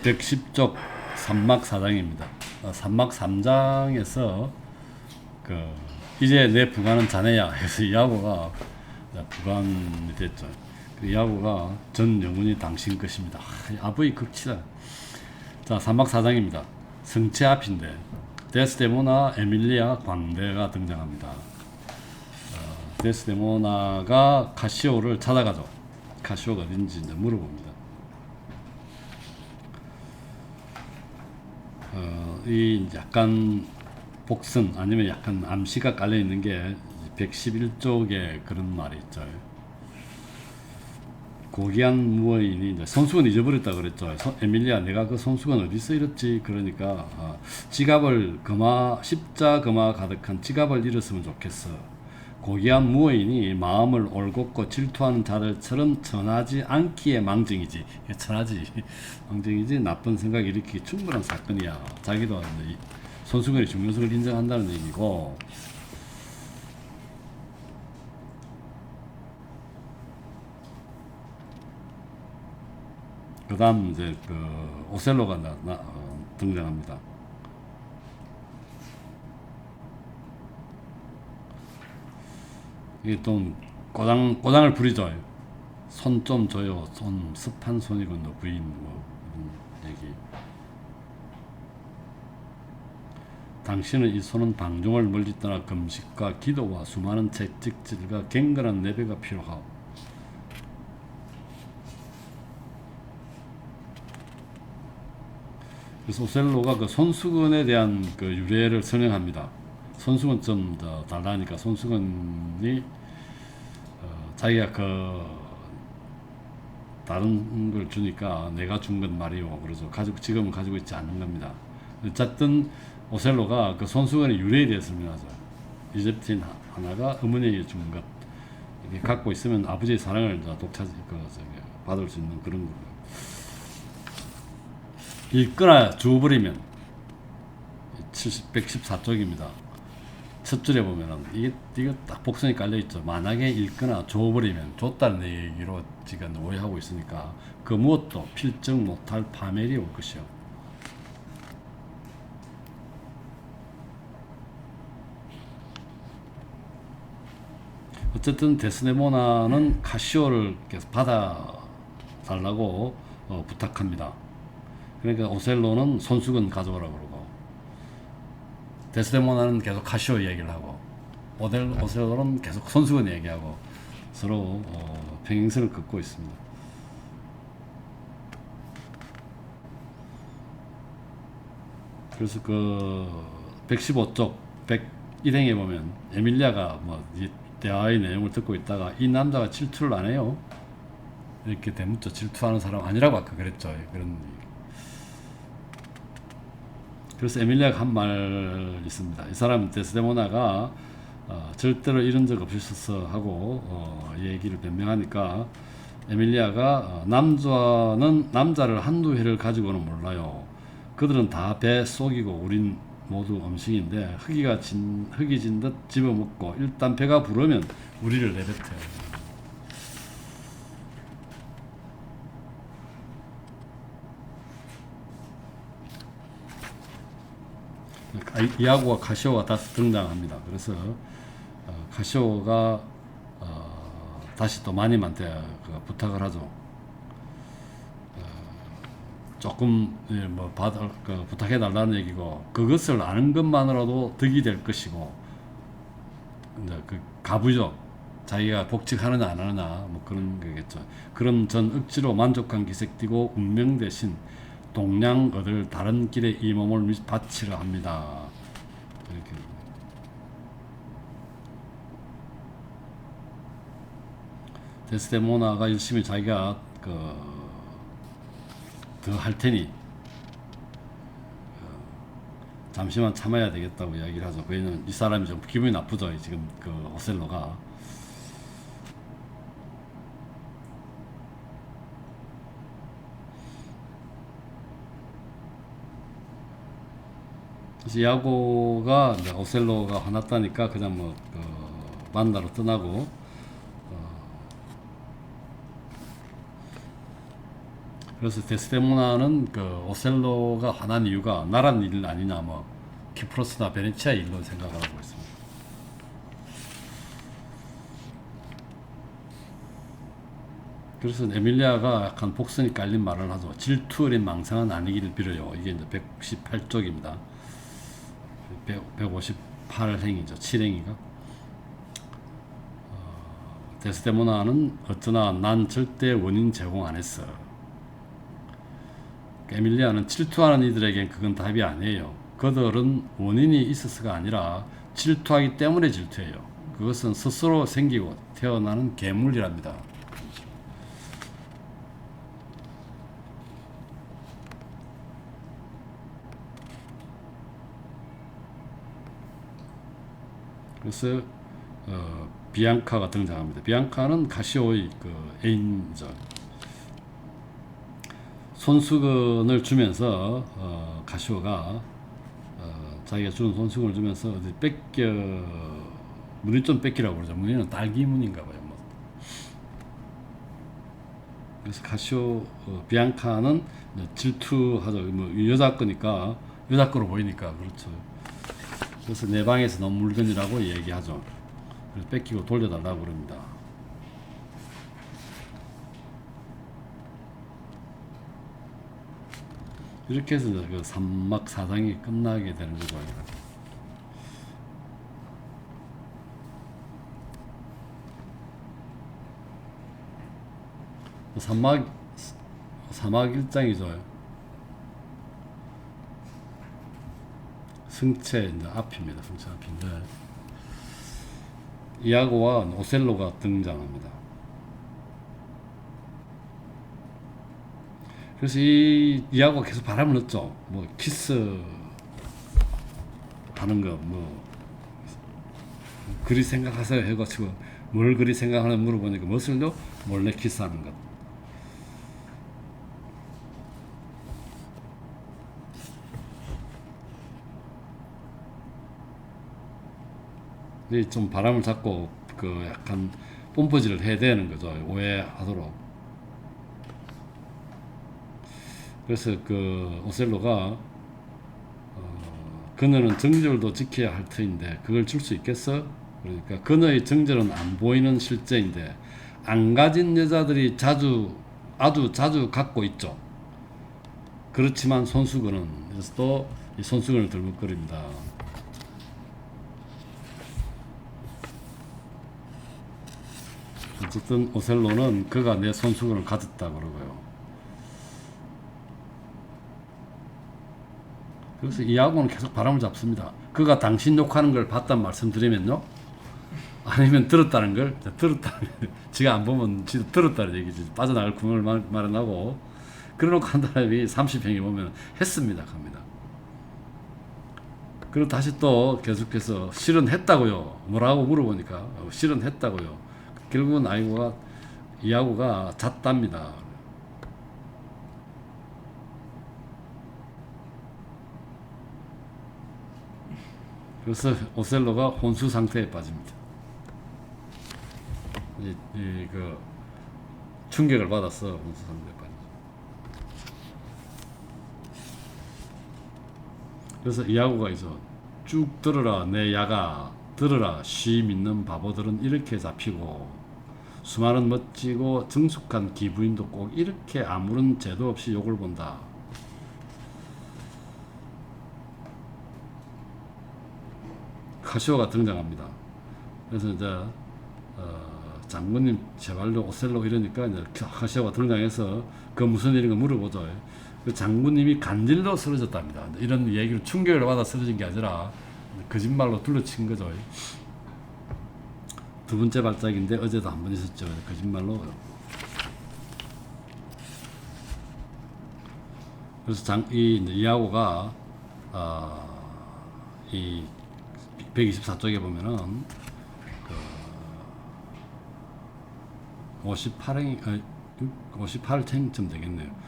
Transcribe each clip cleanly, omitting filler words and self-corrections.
110쪽 삼막 4장입니다. 삼막 3장에서 이제 내 부관은 자네야 해서 야고가 부관이 됐죠. 야고가 전 영혼이 당신 것입니다. 아부의 극치다. 자, 삼막 4장입니다. 성체 앞인데 데스데모나 에밀리아 광대가 등장합니다. 데스데모나가 카시오를 찾아가죠. 카시오가 어딘지 이제 물어봅니다. 이 약간 복선 아니면 약간 암시가 깔려 있는 게 111쪽에 그런 말이 있죠. 고귀한 무어인이 이제 손수건 잊어버렸다 그랬죠. 에밀리아, 내가 그 손수건 어디서 잃었지? 그러니까 지갑을 십자 금화 가득한 지갑을 잃었으면 좋겠어. 고귀한 무어인이 마음을 올곧고 질투하는 자들처럼 전하지 않기에 망정이지. 전하지 망정이지 나쁜 생각 일으키기 충분한 사건이야. 자기도 손수건의 중요성을 인정한다는 얘기고, 그 다음 이제 오셀로가 등장합니다. 이게 또 꼬당을 부리죠. 손 좀 줘요. 손 습한 손이군 너 부인 뭐 이런 얘기. 당신은 이 손은 방종을 멀리 떠나 금식과 기도와 수많은 채찍질과 갱건한 내배가 필요하오. 그래서 오셀로가 그 손수건에 대한 그 유래를 설명합니다. 손수건 좀 더 달라니까 손수건이 자기가 다른 걸 주니까 내가 준 건 말이오. 그래서 지금은 가지고 있지 않는 겁니다. 어쨌든 오셀로가 그 손수건의 유래에 대해서 설명하죠. 이집트인 하나가 어머니에게 준 것, 이렇게 갖고 있으면 아버지의 사랑을 받을 수 있는 그런 거예요. 읽거나 주워버리면 114쪽입니다. 첫 줄에 보면은 이게 딱 복선이 깔려 있죠. 만약에 읽거나 줘버리면, 줬다는 얘기로 지금 오해하고 있으니까 그 무엇도 필정 못할 파멸이 올 것이요. 어쨌든 데스데모나는 카시오를 계속 받아달라고 부탁합니다. 그러니까 오셀로는 손수건 가져오라고 그러고, 데스데모나는 계속 카시오 얘기를 하고, 오셀로는 계속 손수건 얘기하고, 서로 평행선을 긋고 있습니다. 그래서 115쪽 101행에 보면 에밀리아가 대화의 내용을 듣고 있다가 이 남자가 질투를 안 해요. 이렇게 대묻죠. 질투하는 사람 아니라고 아까 그랬죠. 그래서 에밀리아가 한 말 있습니다. 이 사람 데스데모나가 절대로 이런 적 없었어 하고 얘기를 변명하니까 에밀리아가 남자를 한두 회를 가지고는 몰라요. 그들은 다 배 속이고 우린 모두 음식인데 흙이 진 듯 집어먹고 일단 배가 부르면 우리를 내뱉어요. 이하고와 카시오가 다시 등장합니다. 그래서 카시오가 다시 또 마님한테 부탁을 하죠. 조금 부탁해 달라는 얘기고, 그것을 아는 것만으로도 득이 될 것이고, 이제 가부죠. 자기가 복직하느냐 안 하느냐 뭐 그런 거겠죠. 그럼 전 억지로 만족한 기색 띠고 운명 대신 동량 얻을 다른 길에 이 몸을 바치려 합니다. 이렇게. 데스데모나가 열심히 자기가 더 할 테니 잠시만 참아야 되겠다고 이야기를 하죠. 왜냐면 이 사람이 좀 기분이 나쁘죠. 지금 오셀로가. 그래서 야고가 오셀로가 화났다니까 그냥 만나러 떠나고, 그래서 데스데모나는 그 오셀로가 화난 이유가 나란 일 아니냐, 뭐 키프로스나 베네치아 일로 생각을 하고 있습니다. 그래서 에밀리아가 약간 복선이 깔린 말을 하죠. 질투 어린 망상은 아니기를 빌어요. 이게 이제 198쪽입니다. 158행이죠. 7행이가. 데스데모나는 어쩌나 난 절대 원인 제공 안 했어. 에밀리아는 질투하는 이들에겐 그건 답이 아니에요. 그들은 원인이 있어서가 아니라 질투하기 때문에 질투해요. 그것은 스스로 생기고 태어나는 괴물이랍니다. 그래서 비앙카가 등장합니다. 비앙카는 카시오의 그 애인이죠. 손수건을 주면서 카시오가 자기가 주는 손수건을 주면서 어디 무늬 좀 뺏기라고 그러죠. 무늬는 딸기 무늬인가 봐요. 뭐. 그래서 카시오 비앙카는 질투하죠. 뭐 여자 거니까 여자 거로 보이니까 그렇죠. 그래서 내 방에서 넣은 물건이라고 얘기하죠. 그래서 뺏기고 돌려달라고 그럽니다. 이렇게 해서 그 산막 사장이 끝나게 되는 거죠. 사막 일장이죠. 승체 앞입니다. 승체 앞인데 이아고와 오셀로가 등장합니다. 그래서 이아고가 계속 바람을 넣죠. 뭐 키스 하는 거, 뭐 그리 생각하세요 해가지고 뭘 그리 생각하나 물어보니까 멋을요 몰래 키스하는 것. 좀 바람을 잡고 그 약간 뽐뿌질을 해야 되는 거죠. 오해하도록. 그래서 그 오셀로가 그녀는 정절도 지켜야 할 터인데 그걸 줄 수 있겠어? 그러니까 그녀의 정절은 안 보이는 실제인데 안 가진 여자들이 아주 자주 갖고 있죠. 그렇지만 손수건은 그래서 또 이 손수건을 들먹거립니다. 어쨌든 오셀로는 그가 내 손수건을 가졌다 그러고요. 그래서 이아고는 계속 바람을 잡습니다. 그가 당신 욕하는 걸 봤단 말씀드리면요. 아니면 들었다는 걸 지가 안 보면 지도 들었다는 얘기지. 빠져나갈 구멍을 마련하고 그래놓고 한 사람이 30행에 보면 했습니다 갑니다. 그리고 다시 또 계속해서 실은 했다고요. 뭐라고 물어보니까 실은 했다고요. 결국은 이아고가 잤답니다. 그래서 오셀로가 혼수 상태에 빠집니다. 그 충격을 받아서 혼수 상태에 빠집니다. 그래서 이아고가 있어 쭉 들어라 내 야가 들어라 쉬 믿는 바보들은 이렇게 잡히고 수많은 멋지고 정숙한 기부인도 꼭 이렇게 아무런 죄도 없이 욕을 본다. 카시오가 등장합니다. 그래서 이제 장군님 제발로 오셀로 이러니까 이제 카시오가 등장해서 그 무슨 일인가 물어보죠. 그 장군님이 간질로 쓰러졌답니다. 이런 얘기를 충격을 받아 쓰러진 게 아니라 거짓말로 둘러친 거죠. 두 번째 발작인데 어제도 한 번 있었죠. 거짓말로. 그래서 이아고가 이 124쪽에 보면은 그 58행쯤 되겠네요.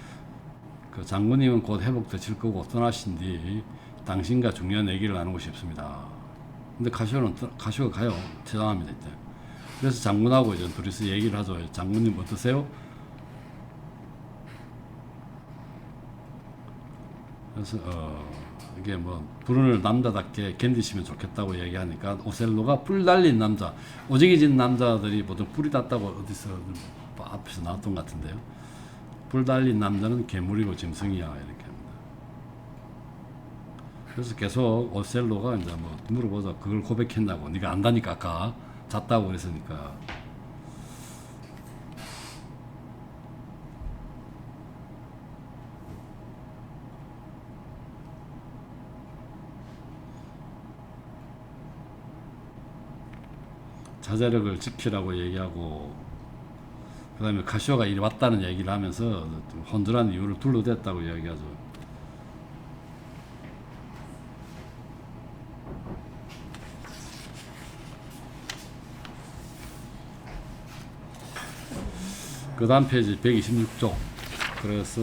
그 장군님은 곧 회복되실 거고 떠나신 뒤 당신과 중요한 얘기를 나누고 싶습니다. 근데 카시오가 가요. 퇴장합니다. 이제. 그래서 장군하고 이제 둘이서 얘기를 하죠. 장군님 어떠세요? 그래서 이게 뭐 불운을 남자답게 견디시면 좋겠다고 얘기하니까 오셀로가 뿔 달린 남자, 오직이진 남자들이 보통 뿔이 닿다고 어디서 앞에서 나왔던 것 같은데요. 뿔 달린 남자는 괴물이고 짐승이야 이렇게 합니다. 그래서 계속 오셀로가 이제 뭐 물어보자. 그걸 고백했냐고. 네가 안다니까 아까 잤다고 그랬으니까. 자제력을 지키라고 얘기하고, 그 다음에 카시오가 이리 왔다는 얘기를 하면서 혼절한 이유를 둘러댔다고 이야기하죠. 그 다음 페이지 126쪽. 그래서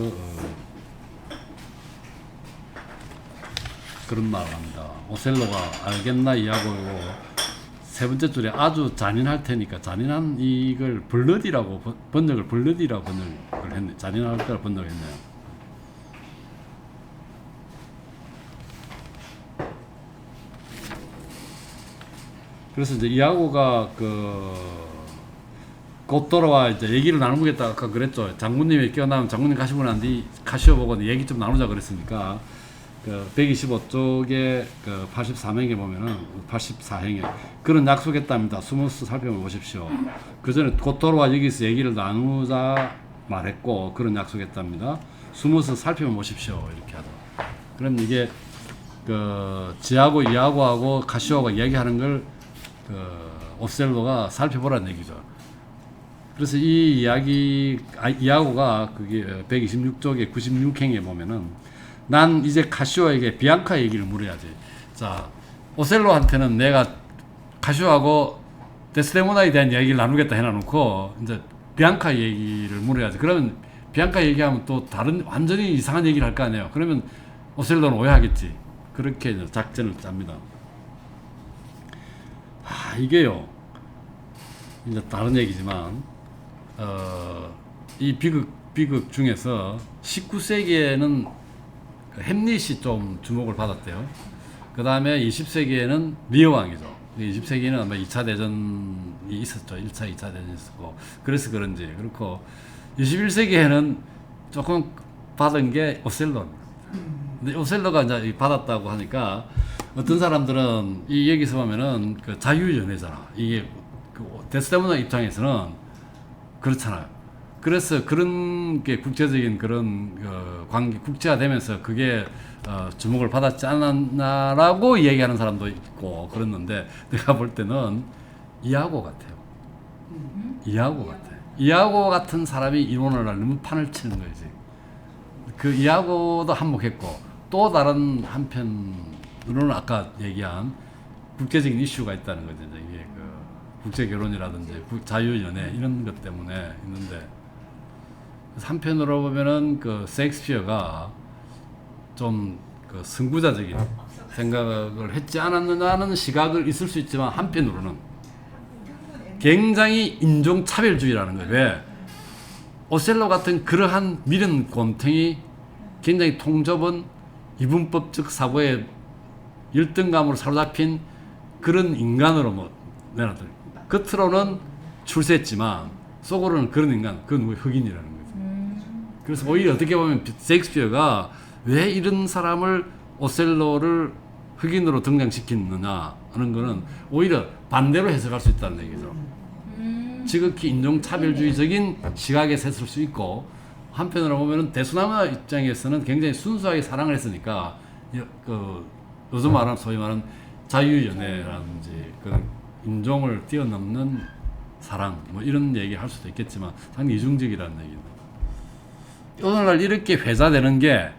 그런 말을 합니다. 오셀로가 알겠나 이하고요. 세 번째 줄에 아주 잔인할 테니까, 잔인한 이걸 블러디라고 번역을 블러디라고 번역을 했네. 잔인할 거라 번역을 했네요. 그래서 이제 이하고가 곧 돌아와 이제 얘기를 나누겠다 아까 그랬죠. 장군님이 깨어나면 장군님 가시고 난 뒤 카시오 보고 얘기 좀 나누자 그랬으니까. 125쪽에 84행에 보면은 84행에 그런 약속했답니다. 스무스 살펴보십시오. 그 전에 곧 돌아와 여기서 얘기를 나누자 말했고 그런 약속했답니다. 스무스 살펴보십시오 이렇게 하죠. 그럼 이게 지하고 이하고하고 카시오가 얘기하는 걸 오셀로가 살펴보라는 얘기죠. 그래서 이 이하고가 그게 126쪽에 96행에 보면은 난 이제 카시오에게 비앙카 얘기를 물어야지. 자, 오셀로한테는 내가 카시오하고 데스데모나에 대한 얘기를 나누겠다 해놔놓고 이제 비앙카 얘기를 물어야지. 그러면 비앙카 얘기하면 또 다른 완전히 이상한 얘기를 할 거 아니에요. 그러면 오셀로는 오해하겠지. 그렇게 이제 작전을 짭니다. 이게요. 이제 다른 얘기지만 이 비극 중에서 19세기에는 햄릿이 좀 주목을 받았대요. 그 다음에 20세기에는 리어왕이죠. 20세기에는 아마 2차 대전이 있었죠. 1차, 2차 대전이 있었고. 그래서 그런지. 그렇고, 21세기에는 조금 받은 게 오셀로입니다. 근데 오셀로가 이제 받았다고 하니까, 어떤 사람들은 여기서 보면은 자유연애잖아. 이게 데스데모나 입장에서는 그렇잖아요. 그래서 그런 게 국제적인 그런 관계, 국제화되면서 그게 주목을 받았지 않았나라고 얘기하는 사람도 있고 그랬는데 내가 볼 때는 이하고 같아요. 이하고 같아요. 이하고 같은 사람이 이론을 하려면 판을 치는 거지. 그 이하고도 한몫했고 또 다른 한편으로는 아까 얘기한 국제적인 이슈가 있다는 거죠. 이게 국제 결혼이라든지 자유연애 이런 것 때문에 있는데. 한편으로 보면은 셰익스피어가 좀 선구자적인 생각을 했지 않았느냐는 시각을 있을 수 있지만 한편으로는 굉장히 인종차별주의라는 거예요. 왜? 오셀로 같은 그러한 미련 곰탱이 굉장히 통접은 이분법적 사고의 열등감으로 사로잡힌 그런 인간으로 내놨더니 겉으로는 출세했지만 속으로는 그런 인간, 그건 흑인이라는 거예요. 그래서 오히려 어떻게 보면 셰익스피어가 왜 이런 사람을 오셀로를 흑인으로 등장시켰느냐 하는 거는 오히려 반대로 해석할 수 있다는 얘기죠. 지극히 인종차별주의적인 시각에서 했을 수 있고 한편으로 보면 대수남아 입장에서는 굉장히 순수하게 사랑을 했으니까 요즘 말하는 소위 말하는 자유연애라든지 그런 인종을 뛰어넘는 사랑 뭐 이런 얘기 할 수도 있겠지만 상당히 이중적이라는 얘기입니다. 오늘날 이렇게 회자되는 게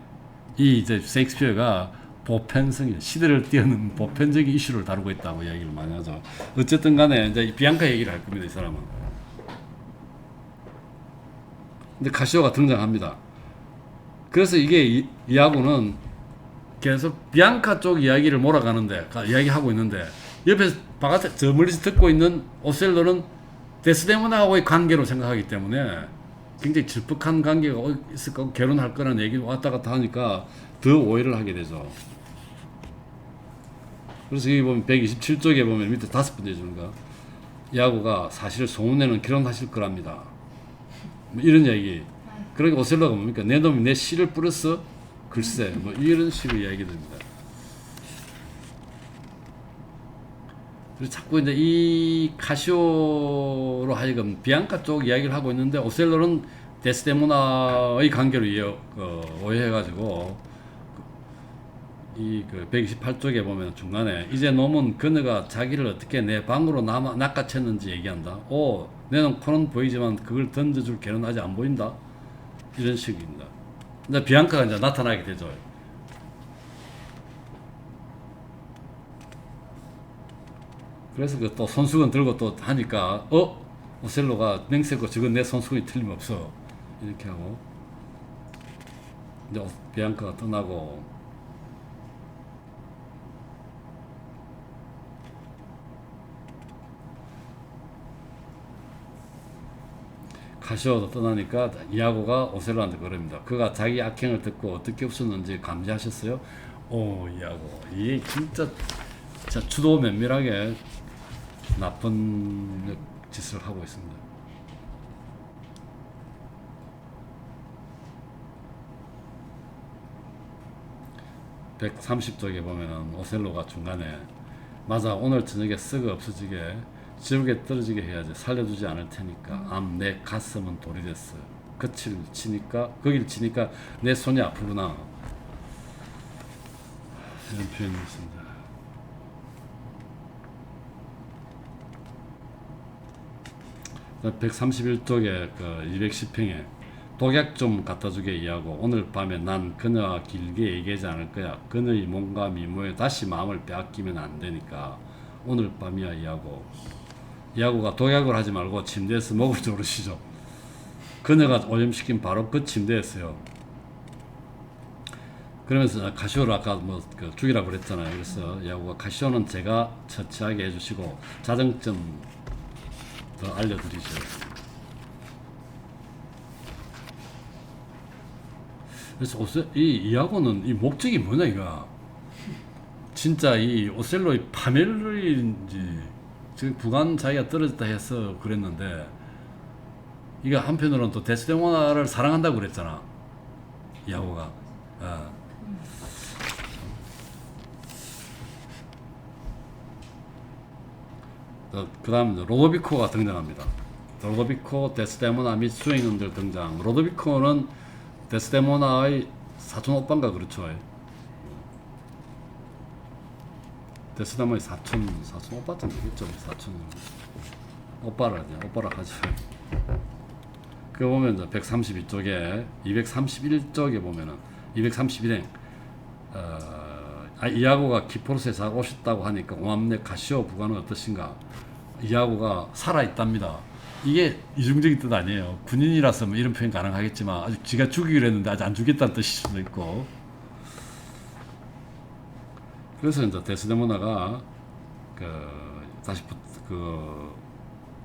이 이제 셰익스피어가 보편성이 시대를 뛰어넘는 보편적인 이슈를 다루고 있다고 이야기를 많이 하죠. 어쨌든 간에 이제 비앙카 얘기를 할 겁니다. 이 사람은. 근데 카시오가 등장합니다. 그래서 이게 이하고는 계속 비앙카 쪽 이야기를 몰아가는데 이야기하고 있는데 옆에서 바깥에 저 멀리서 듣고 있는 오셀로는 데스데모나하고의 관계로 생각하기 때문에 굉장히 질퍽한 관계가 있을 거고 결혼할 거라는 얘기를 왔다 갔다 하니까 더 오해를 하게 되죠. 그래서 여기 보면 127쪽에 보면 밑에 5번째 주는가 야고가 사실 소문내는 결혼하실 거랍니다. 뭐 이런 얘기. 그러니까 오셀로가 뭡니까? 내 놈이 내 씨를 뿌렸어? 글쎄, 뭐 이런 식으로 이야기 됩니다. 그래서 자꾸 이제 이 카시오로 하여금 비앙카 쪽 이야기를 하고 있는데 오셀로는 데스데모나의 관계로 오해해가지고 이 128쪽에 보면 중간에 이제 놈은 그녀가 자기를 어떻게 내 방으로 낚아챘는지 얘기한다. 오, 내는 코는 보이지만 그걸 던져줄 개는 아직 안 보인다. 이런 식입니다. 이제 비앙카가 이제 나타나게 되죠. 그래서 그 또 손수건 들고 또 하니까 오셀로가 냉세고 저건 내 손수건이 틀림없어. 이렇게 하고 이제 비앙카가 떠나고 카시오도 떠나니까 이아고가 오셀로한테 그럽니다. 그가 자기 악행을 듣고 어떻게 웃었는지 감지하셨어요? 오, 이아고 이게 진짜 주도 면밀하게 나쁜 짓을 하고 있습니다. (130쪽에) 보면은 오셀로가 중간에 맞아 오늘 저녁에 썩어 없어지게 지옥에 떨어지게 해야지 살려주지 않을 테니까 내 가슴은 돌이 됐어. 거기를 치니까 내 손이 아프구나. 이런 표현이 있습니다. (131쪽에) 210평에 독약 좀 갖다주게 이하고 오늘 밤에 난 그녀와 길게 얘기하지 않을 거야. 그녀의 몸과 미모에 다시 마음을 빼앗기면 안 되니까 오늘 밤이야 이하고. 이하고가 독약을 하지 말고 침대에서 목을 조르시죠. 그녀가 오염시킨 바로 그 침대였어요. 그러면서 카시오를 아까 죽이라고 그랬잖아요. 그래서 이하고가 카시오는 제가 처치하게 해주시고 자정점 더 알려드리죠. 그래서 이하고는 이 목적이 뭐냐 이거. 진짜 이 오셀로의 파멸인지 지금 부관 자기가 떨어졌다 해서 그랬는데 이게 한편으로는 또 데스데모나를 사랑한다고 그랬잖아 이하고가. 그 다음 로도비코가 등장합니다. 로도비코, 데스데모나 및 수행원들 등장. 로도비코는 데스데모나의 사촌 오빠인가 그렇죠. 데스데모나의 사촌 오빠쯤 되겠죠. 사촌 오빠라 하죠. 그 보면 이제 132쪽에 231쪽에 보면은 231행 이하고가 키포르스에 잘 오셨다고 하니까 오암내 카시오 부관은 어떠신가? 이하고가 살아있답니다. 이게 이중적인 뜻 아니에요. 군인이라서 뭐 이런 표현 가능하겠지만 아직 지가 죽이기로 했는데 아직 안 죽겠다는 뜻일 수도 있고. 그래서 이제 데스데모나가 다시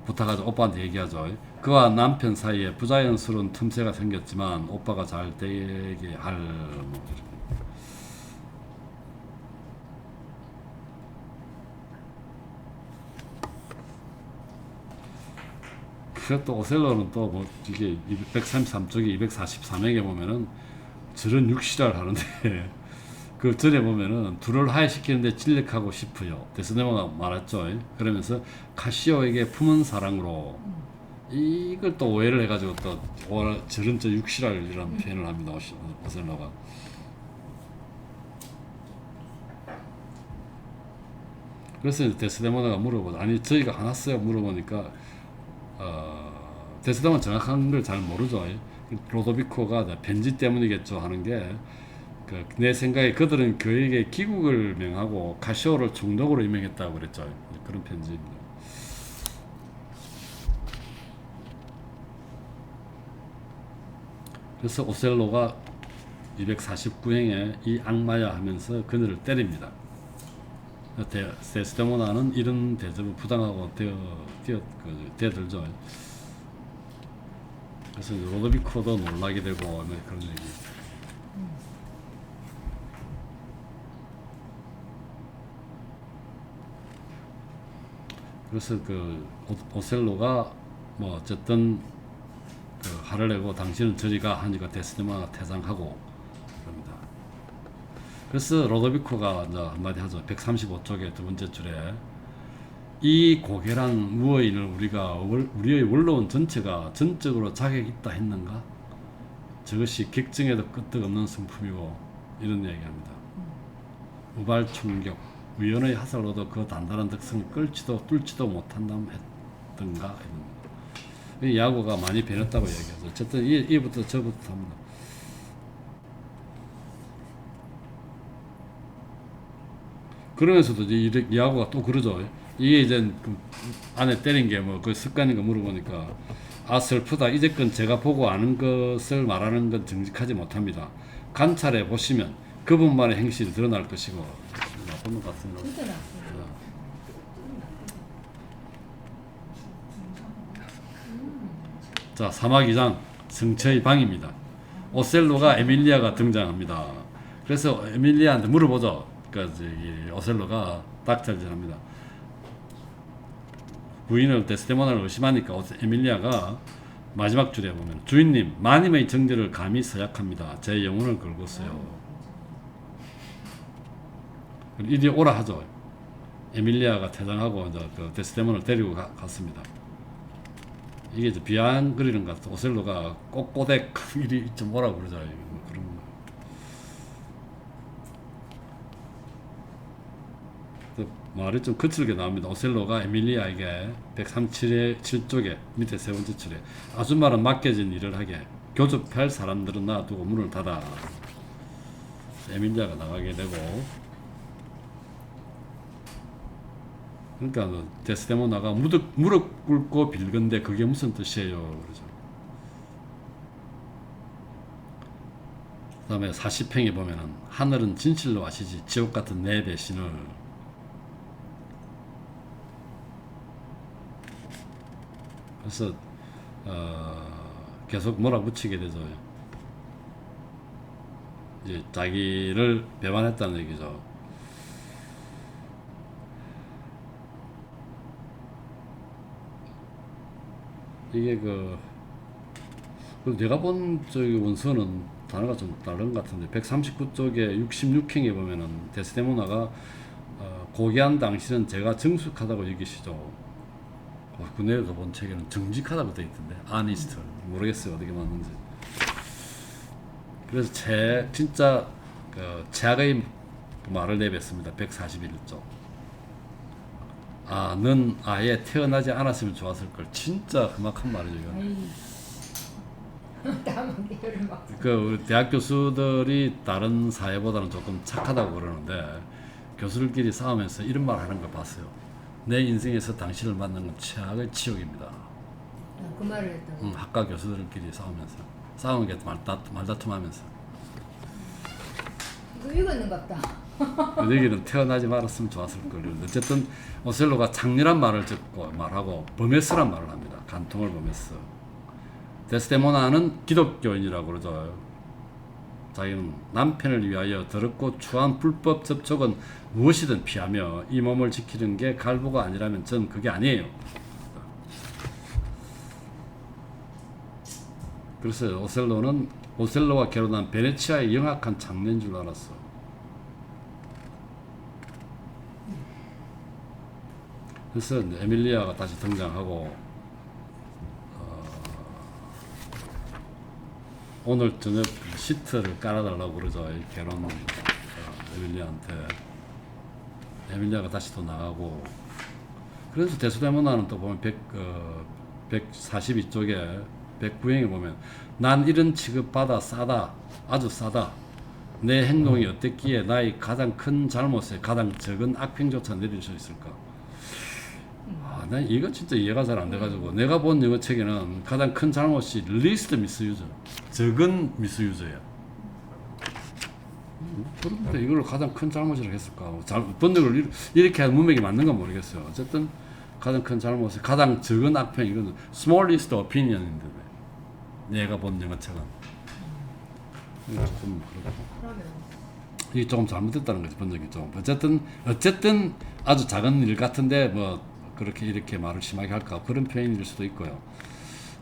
부탁하죠. 오빠한테 얘기하죠. 그와 남편 사이에 부자연스러운 틈새가 생겼지만 오빠가 잘 되게 할 또 오셀로는 또 뭐 이게 133쪽에 243행에 보면은 저런 육실화를 하는데 그 전에 보면은 둘을 하야시키는데 진력하고 싶어요. 데스데모나가 말했죠. 그러면서 카시오에게 품은 사랑으로 이걸 또 오해를 해가지고 또 저런 육실화를 표현을 합니다. 오셀로가. 그래서 데스데모나가 물어보죠. 아니 저희가 안 왔어요 물어보니까 데스데모나 정확한 걸 잘 모르죠. 로도비코가 편지 때문이겠죠 하는 게 내 생각에 그들은 그에게 기국을 명하고 카시오를 총독으로 임명했다고 그랬죠. 그런 편지입니다. 그래서 오셀로가 249행에 이 악마야 하면서 그녀를 때립니다. 데스데모나는 이런 대접을 부당하고 되어들죠. 그래서 이제 로도비코도 놀라게 되고 뭐 그런 얘기. 그래서 그 오셀로가 뭐 어쨌든 그 화를 내고 당신은 저리가 하니까 데스데모나가 퇴장하고 그럽니다. 그래서 로도비코가 이제 한마디 하죠. 135쪽의 두 번째 줄에 이 고결한 무어인을 우리의 원로원 전체가 전적으로 자격이 있다 했는가? 저것이 객정에도 끄떡없는 성품이고 이런 이야기합니다. 우발충격, 위원의 하살로도 그 단단한 특성을 뚫지도 못한다면 했던가? 이 야구가 많이 변했다고 얘기하죠. 어쨌든 이부터 저부터 합니다. 그러면서도 이제 야구가 또 그러죠. 이게 이제 그 안에 때린 게 뭐 그 습관인가 물어보니까 슬프다. 이제껏 제가 보고 아는 것을 말하는 건 정직하지 못합니다. 관찰해 보시면 그분만의 행실이 드러날 것이고 나쁜 것 같습니다. 진짜 나쁘다. 자, 사막 2장 승처의 방입니다. 오셀로가 에밀리아가 등장합니다. 그래서 에밀리아한테 물어보죠. 그러니까 오셀로가 닥달질합니다. 부인을 데스데모나를 의심하니까 에밀리아가 마지막 줄에 보면 주인님 마님의 정죄를 감히 서약합니다. 제 영혼을 걸고서요. 이리 오라 하죠. 에밀리아가 퇴장하고 이제 그 데스데모나를 데리고 갔습니다. 이게 이제 비아냥거리는 것 같아. 오셀로가 꼬꼬댁 이리 좀 오라고 그러잖아요. 그런 거. 말이 좀 거칠게 나옵니다. 오셀로가 에밀리아에게 137쪽에 밑에 세 번째 줄에 아줌마는 맡겨진 일을 하게 교접할 사람들은 놔두고 문을 닫아. 에밀리아가 나가게 되고 그러니까 데스데모나가 무릎 꿇고 빌건데 그게 무슨 뜻이에요? 그러죠. 그 다음에 40행에 보면은 하늘은 진실로 아시지 지옥 같은 내 배신을 그래서 계속 몰아붙이게 되죠. 이제 자기를 배반했다는 얘기죠. 이게 내가 본 저기 원서는 단어가 좀 다른 것 같은데 139쪽에 66행에 보면은 데스데모나가 고귀한 당신은 제가 정숙하다고 여기시죠. 군대에서 본 책에는 정직하다고 되어 있던데 아니스트 모르겠어요 어떻게 맞는지. 그래서 진짜 최악의 말을 내뱉습니다. 141쪽. 넌 아예 태어나지 않았으면 좋았을 걸. 진짜 험악한 말이죠. 그 대학 교수들이 다른 사회보다는 조금 착하다고 그러는데 교수들끼리 싸우면서 이런 말 하는 걸 봤어요. 내 인생에서 당신을 만난 건 최악의 지옥입니다. 그 말을 했다고? 학과 교수들끼리 싸우는 게 말다툼하면서. 이거 읽었는 것 같다. 그 얘기는 태어나지 말았으면 좋았을 걸. 어쨌든 오셀로가 장렬한 말을 듣고 말하고 버메스란 말을 합니다. 간통을 버메스. 데스데모나는 기독교인이라고 그러죠. 자기는 남편을 위하여 더럽고 추한 불법 접촉은 무엇이든 피하며 이 몸을 지키는 게 갈보가 아니라면 전 그게 아니에요. 그래서 오셀로와 결혼한 베네치아의 영악한 장녀인 줄 알았어. 그래서 에밀리아가 다시 등장하고 오늘 저녁 시트를 깔아달라고 그러죠. 결혼 에밀리아한테. 에밀리아가 다시 또 나가고. 그래서 데스데모나는 또 보면 142쪽에 109행에 보면 난 이런 취급받아 싸다. 아주 싸다. 내 행동이 어땠기에 나의 가장 큰 잘못에 가장 적은 악평조차 내릴 수 있을까? 난 이거 진짜 이해가 잘 안 돼가지고 내가 본 영어 책에는 가장 큰 잘못이 least misuse, 적은 미스유저야. 그런데 이걸 가장 큰 잘못이라고 했을까? 번역을 이렇게 하는 문맥이 맞는 건 모르겠어요. 어쨌든 가장 큰 잘못이 가장 적은 악평 이거는 smallest opinion인데 내가 본 영어책은. 이거 좀 그렇고. 그러면 이게 조금 잘못됐다는 거지 번역이 좀. 어쨌든 아주 작은 일 같은데 뭐 그렇게 이렇게 말을 심하게 할까 그런 표현일 수도 있고요.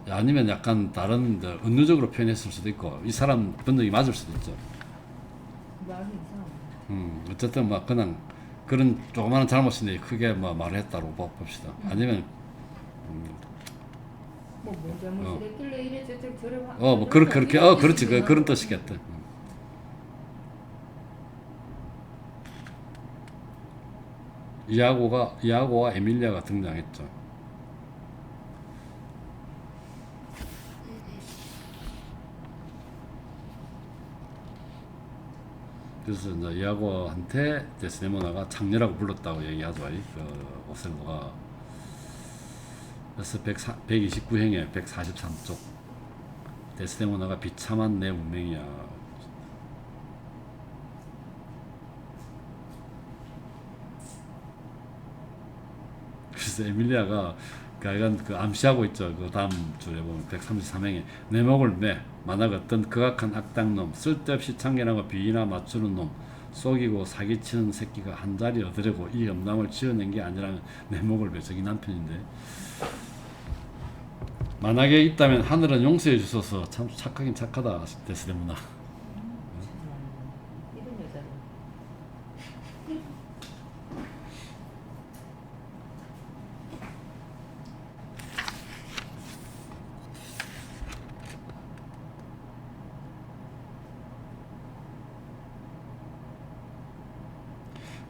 아니면 약간 다른 은유적으로 표현했을 수도 있고 이 사람 번역이 맞을 수도 있죠. 말이 이상하네. 어쨌든 뭐 그냥 그런 조그마한 잘못인데 크게 뭐 말을 했다고 봅시다. 아니면 뭐 잘못을 했길래 이래 저래 뭐 그렇게 그렇지 그런 뜻이겠다. 이아고와 에밀리아가 등장했죠. 그래서 이제 이아고한테 데스데모나가 장녀라고 불렀다고 얘기하죠. 그 오셀로가. 그래서 129행에 143쪽 데스데모나가 비참한 내 운명이야. 그래서 에밀리아가 약간 그 암시하고 있죠. 그 다음 줄에 보면 133행에 내 목을 매 만약 어떤 극악한 악당놈 쓸데없이 참견하고 비위나 맞추는 놈 속이고 사기치는 새끼가 한 자리 얻으려고 이 염람을 지어낸 게 아니라면 내 목을 매. 저기 남편인데 만약에 있다면 하늘은 용서해 주소서. 참 착하긴 착하다 데스데모나. 이런 여자를.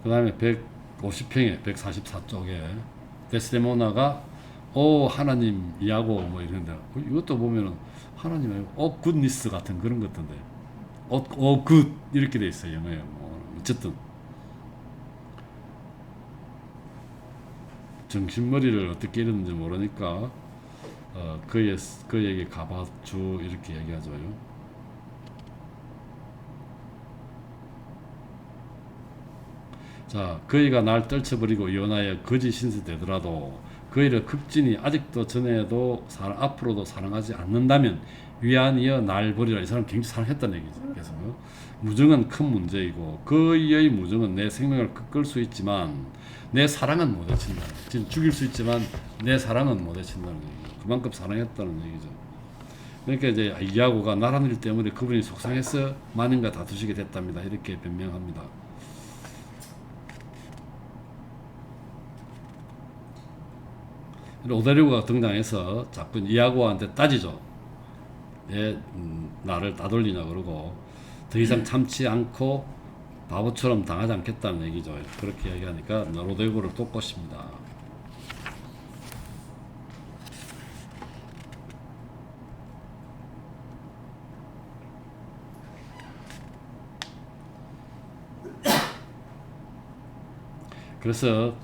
그 다음에 150평에 144쪽에 데스데모나가 오 하나님 이하고 뭐 이런데 이것도 보면은 하나님 굿니스 같은 그런 것 같은데 굿 이렇게 돼 있어요 영어에. 뭐 어쨌든 정신머리를 어떻게 이랬는지 모르니까 그에게 가봐주 이렇게 얘기하죠. 자, 그이가 날 떨쳐버리고 이혼하여 거짓 신세되더라도 그이를 극진히 아직도 전에도 앞으로도 사랑하지 않는다면 위안이여 날 버리라. 이 사람 굉장히 사랑했다는 얘기죠. 그래서 무정은 큰 문제이고 그이의 무정은 내 생명을 꺾을 수 있지만 내 사랑은 못 해친다. 지금 죽일 수 있지만 내 사랑은 못 해친다는 얘기죠. 그만큼 사랑했다는 얘기죠. 그러니까 이제 이아고가 나라는 일 때문에 그분이 속상해서 마님과 다투시게 됐답니다. 이렇게 변명합니다. 오데리고가 등장해서 자꾸 이아고한테 따지죠. 왜 나를 따돌리냐 그러고 더 이상 참지 않고 바보처럼 당하지 않겠다는 얘기죠. 그렇게 얘기하니까 오데리고를 또 꼬십니다. 그래서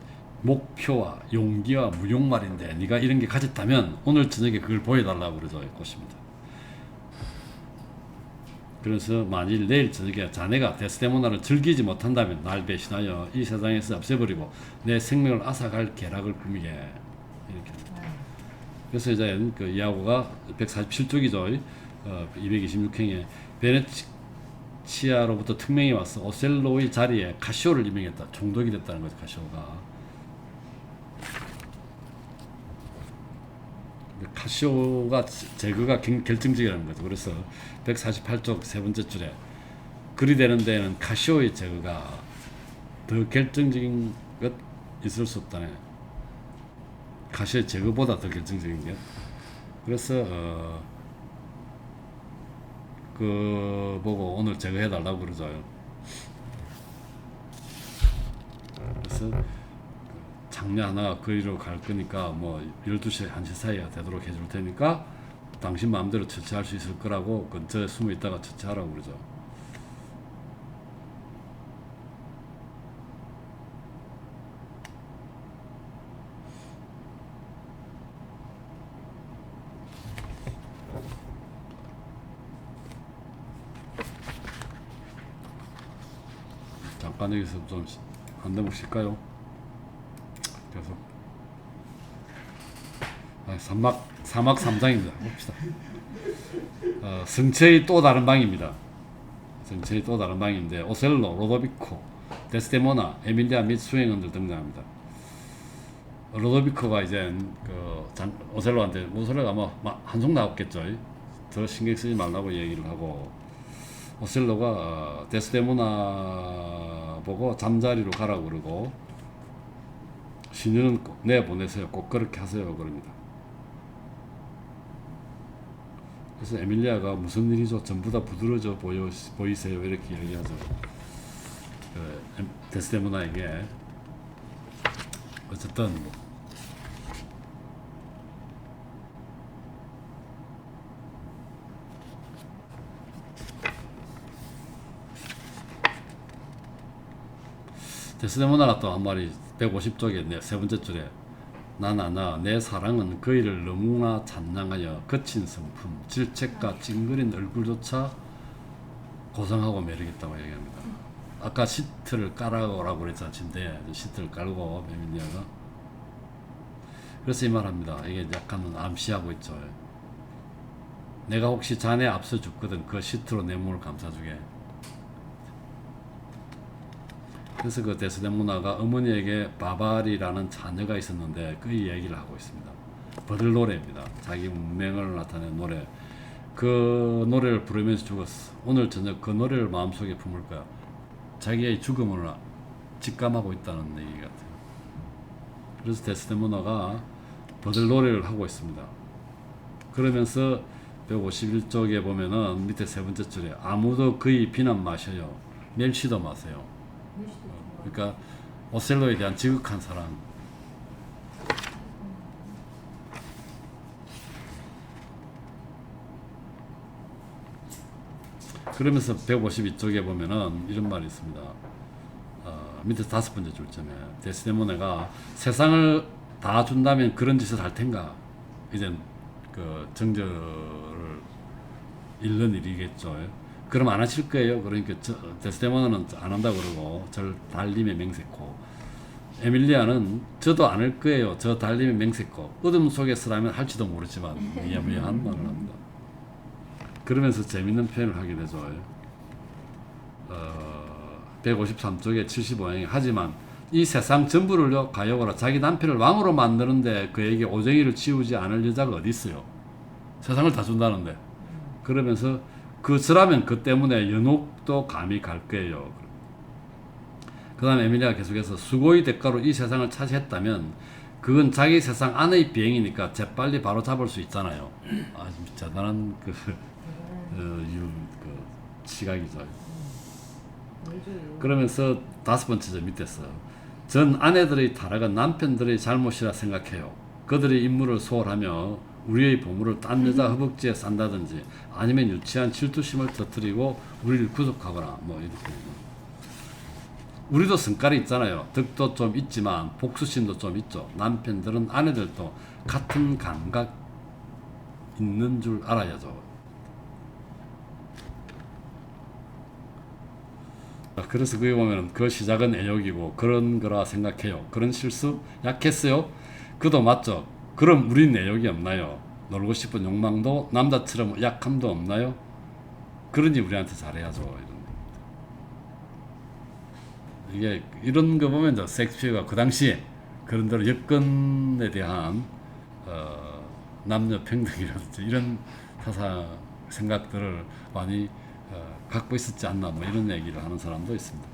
목표와 용기와 무용말인데 네가 이런 게 가졌다면 오늘 저녁에 그걸 보여달라고 그러죠. 꽃입니다. 그래서 만일 내일 저녁에 자네가 데스데모나를 즐기지 못한다면 날 배신하여 이 세상에서 없애버리고 내 생명을 앗아갈 계략을 꾸미게 이렇게. 그래서 이제 그 이아고가 147쪽이죠. 226행에 베네치아로부터 특명이 와서 오셀로의 자리에 카시오를 임명했다. 총독이 됐다는 거죠. 카시오가. 카시오가 제거가 결정적이라는 거죠. 그래서 148쪽 세 번째 줄에 그리 되는 데는 카시오의 제거가 더 결정적인 것 있을 수 없다네. 카시오의 제거보다 더 결정적인 게. 그래서 그 보고 오늘 제거해 달라고 그러죠. 그래서 장녀 하나가 거리로 갈 거니까 뭐 12시 1시 사이가 되도록 해줄 테니까 당신 마음대로 처치할 수 있을 거라고 근처에 숨어 있다가 처치하라고 그러죠. 잠깐 여기서 좀 한 대목 쉴까요? 계속 사막 3장입니다. 봅시다. 성체의 또 다른 방입니다. 성체의 또 다른 방인데 오셀로, 로도비코, 데스데모나, 에밀리아 및 수행원들 등장합니다. 로도비코가 이제 오셀로한테 오셀로가 뭐 한속 나왔겠죠. 더 신경 쓰지 말라고 얘기를 하고 오셀로가 데스데모나 보고 잠자리로 가라고 그러고 신유는 내보내세요. 꼭 그렇게 하세요. 그럽니다. 그래서 에밀리아가 무슨 일이죠? 전부 다 부드러져 보이세요. 이렇게 얘기하죠. 데스데모나에게 어쨌든 데스데모나가 또 한 말이 150쪽에 세 번째 줄에 나나나 내 사랑은 그이를 너무나 잔량하여 거친 성품, 질책과 찡그린 얼굴조차 고상하고 매력있다고 얘기합니다. 아까 시트를 깔아오라고 그랬잖아. 침대에 시트를 깔고 에밀리아가 그래서 이 말합니다. 이게 약간 암시하고 있죠. 내가 혹시 자네 앞서 죽거든 그 시트로 내 몸을 감싸주게. 그래서 그 데스데모나가 어머니에게 바발이라는 자녀가 있었는데 그 얘기를 하고 있습니다. 버들 노래입니다. 자기 운명을 나타내는 노래. 그 노래를 부르면서 죽었어. 오늘 저녁 그 노래를 마음속에 품을 거야. 자기의 죽음을 직감하고 있다는 얘기 같아요. 그래서 데스데모나가 버들 노래를 하고 있습니다. 그러면서 151쪽에 보면은 밑에 세 번째 줄에 아무도 그의 비난 마셔요. 멸시도 마세요. 그러니까 오셀로에 대한 지극한 사랑. 그러면서 152쪽에 보면은 이런 말이 있습니다. 밑에 다섯 번째 줄쯤에 데스데모네가 세상을 다 준다면 그런 짓을 할 텐가. 이제 그 정절을 잃는 일이겠죠. 그럼 안 하실 거예요. 그러니까 데스데모나는 안 한다고 그러고 저 달님의 맹세코, 에밀리아는 저도 안 할 거예요. 저 달님의 맹세코. 어둠 속에서라면 할지도 모르지만 미야미야한 말을 합니다. 그러면서 재밌는 표현을 하게 되죠. 153쪽에 75행이 하지만 이 세상 전부를 가여거라. 자기 남편을 왕으로 만드는데 그에게 오쟁이를 치우지 않을 여자가 어디 있어요. 세상을 다 준다는데. 그러면서 저라면 그 때문에 연옥도 감히 갈 거예요. 그 다음에 에밀리아가 계속해서 수고의 대가로 이 세상을 차지했다면 그건 자기 세상 안의 비행이니까 재빨리 바로 잡을 수 있잖아요. 아주 대단한 시각이죠. 그러면서 다섯 번째 점 밑에서 전 아내들의 타락은 남편들의 잘못이라 생각해요. 그들의 임무를 소홀하며 우리의 보물을 딴 여자 허벅지에 싼다든지 아니면 유치한 질투심을 터뜨리고 우리를 구속하거나 뭐 이렇게. 우리도 성깔이 있잖아요. 덕도 좀 있지만 복수심도 좀 있죠. 남편들은 아내들도 같은 감각 있는 줄 알아야죠. 그래서 그게 보면 그 시작은 애욕이고 그런 거라 생각해요. 그런 실수 약했어요. 그도 맞죠. 그럼 우린 애욕이 없나요? 놀고 싶은 욕망도 남자처럼 약함도 없나요? 그러니 우리한테 잘해야죠. 이게 이런 거 보면 저 섹스피어가 그 당시에 그런 대로 여건에 대한 남녀 평등이라든지 이런 사상 생각들을 많이 갖고 있었지 않나 뭐 이런 얘기를 하는 사람도 있습니다.